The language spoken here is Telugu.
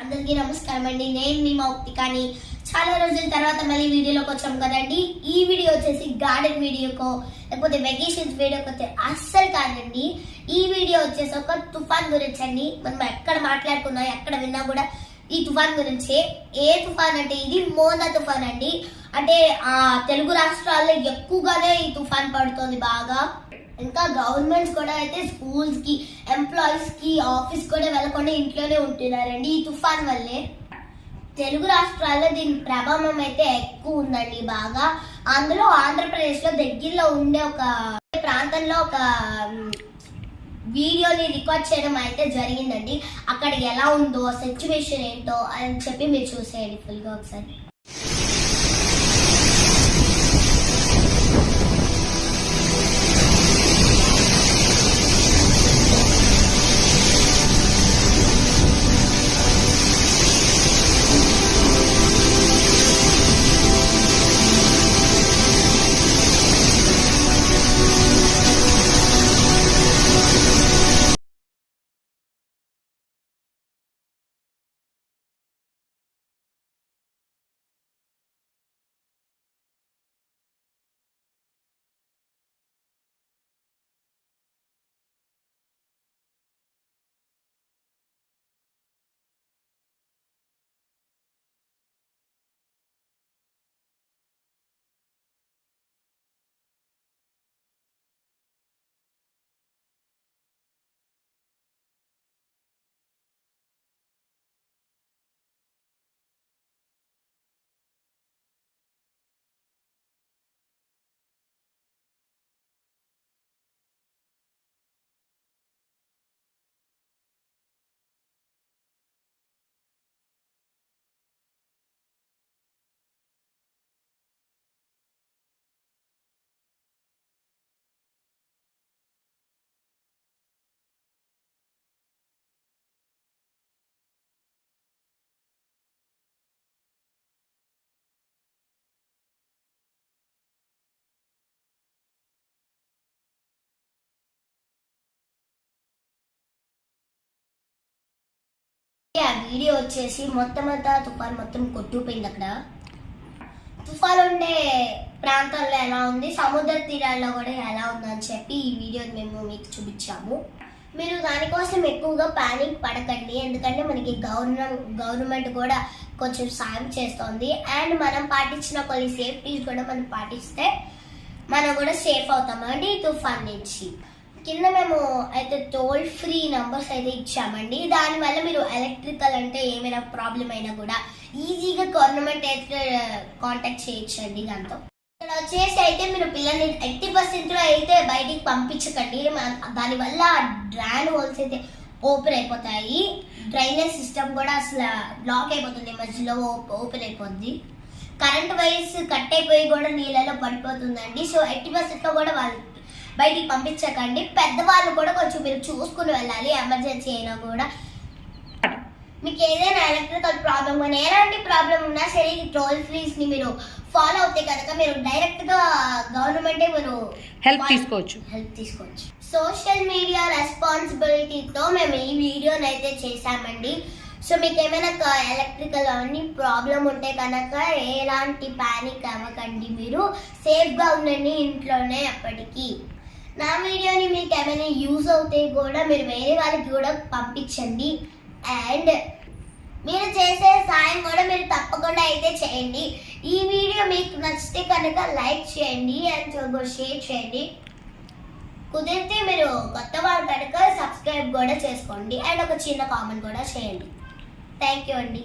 అందరికీ నమస్కారం అండి. నేను మీ మౌక్తి. కానీ చాలా రోజుల తర్వాత మళ్ళీ వీడియోలోకి వచ్చాం కదండి. ఈ వీడియో వచ్చేసి గార్డెన్ వీడియోకో లేకపోతే వెకేషన్స్ వీడియోకి వచ్చే అస్సలు కాదండి. ఈ వీడియో వచ్చేసి ఒక తుఫాన్ గురించి అండి. మనం ఎక్కడ మాట్లాడుకున్నా ఎక్కడ విన్నా కూడా ఈ తుఫాన్ గురించి. ఏ తుఫాన్ అంటే ఇది మోనా తుఫాన్ అండి. అంటే తెలుగు రాష్ట్రాల్లో ఎక్కువగానే ఈ తుఫాన్ పడుతుంది బాగా. ఇంకా గవర్నమెంట్స్ కూడా అయితే స్కూల్స్ కి ఎంప్లాయీస్ కి ఆఫీస్ కూడా వెళ్ళకుండా ఇంట్లోనే ఉంటున్నారండి ఈ తుఫాన్ వల్లే. తెలుగు రాష్ట్రాల్లో దీని ప్రభావం అయితే ఎక్కువ ఉందండి బాగా. అందులో ఆంధ్రప్రదేశ్ లో దగ్గరలో ఉండే ఒక ప్రాంతంలో ఒక వీడియోని రికార్డ్ చేయడం అయితే జరిగిందండి. అక్కడ ఎలా ఉందో సిచ్యువేషన్ ఏంటో అని చెప్పి మీరు చూసేయండి ఫుల్గా ఒకసారి. ఆ వీడియో వచ్చేసి మొత్తం అంతా తుఫాన్ మొత్తం కొట్టుకుపోయింది. అక్కడ తుఫాన్ ఉండే ప్రాంతాల్లో ఎలా ఉంది, సముద్ర తీరాల్లో కూడా ఎలా ఉందని చెప్పి ఈ వీడియోని మేము మీకు చూపించాము. మీరు దానికోసం ఎక్కువగా పానిక్ పడకండి, ఎందుకంటే మనకి గవర్నమెంట్ కూడా కొంచెం సాయం చేస్తుంది. అండ్ మనం పాటించిన కొన్ని సేఫ్టీస్ కూడా మనం పాటిస్తే మనం కూడా సేఫ్ అవుతామండి ఈ తుఫాన్ నుంచి. కింద మేము అయితే టోల్ ఫ్రీ నంబర్స్ అయితే ఇచ్చామండి. దానివల్ల మీరు ఎలక్ట్రికల్ అంటే ఏమైనా ప్రాబ్లం అయినా కూడా ఈజీగా గవర్నమెంట్ అయితే కాంటాక్ట్ చేయొచ్చండి. దాంతో ఇక్కడ వచ్చేసి అయితే మీరు పిల్లల్ని 80% అయితే బయటికి పంపించకండి. దానివల్ల డ్రైన్ హోల్స్ అయితే ఓపెన్ అయిపోతాయి. డ్రైనేజ్ సిస్టమ్ కూడా అసలు బ్లాక్ అయిపోతుంది, మధ్యలో ఓపెన్ అయిపోద్ది. కరెంట్ వైర్స్ కట్ అయిపోయి కూడా నీళ్ళలో పడిపోతుందండి. సో 80% కూడా వాళ్ళు బయటికి పంపించకండి. పెద్దవాళ్ళు కూడా కొంచెం మీరు చూసుకుని వెళ్ళాలి. ఎమర్జెన్సీ అయినా కూడా మీకు ఏదైనా ఎలక్ట్రికల్ ప్రాబ్లమ్ కానీ ఎలాంటి ప్రాబ్లం ఉన్నా సరే టోల్ ఫ్రీస్ ని మీరు ఫాలో అవుతే కనుక మీరు డైరెక్ట్ గా గవర్నమెంటే మీరు హెల్ప్ తీసుకోవచ్చు. సోషల్ మీడియా రెస్పాన్సిబిలిటీతో మేము ఈ వీడియోని అయితే చేసామండి. సో మీకు ఏమైనా ఎలక్ట్రికల్ అవన్నీ ప్రాబ్లం ఉంటే కనుక ఎలాంటి పానిక్ అవ్వకండి, మీరు సేఫ్గా ఉండండి ఇంట్లోనే. అప్పటికి నా వీడియోని మీకు ఏమైనా యూజ్ అవుతే కూడా మీరు వేరే వాళ్ళకి కూడా పంపించండి. అండ్ మీరు చేసే సాయం కూడా మీరు తప్పకుండా అయితే చేయండి. ఈ వీడియో మీకు నచ్చితే కనుక లైక్ చేయండి అండ్ షేర్ చేయండి. కుదిరితే మీరు కొత్త వాళ్ళు కనుక సబ్స్క్రైబ్ కూడా చేసుకోండి అండ్ ఒక చిన్న కామెంట్ కూడా చేయండి. థ్యాంక్ యూ అండి.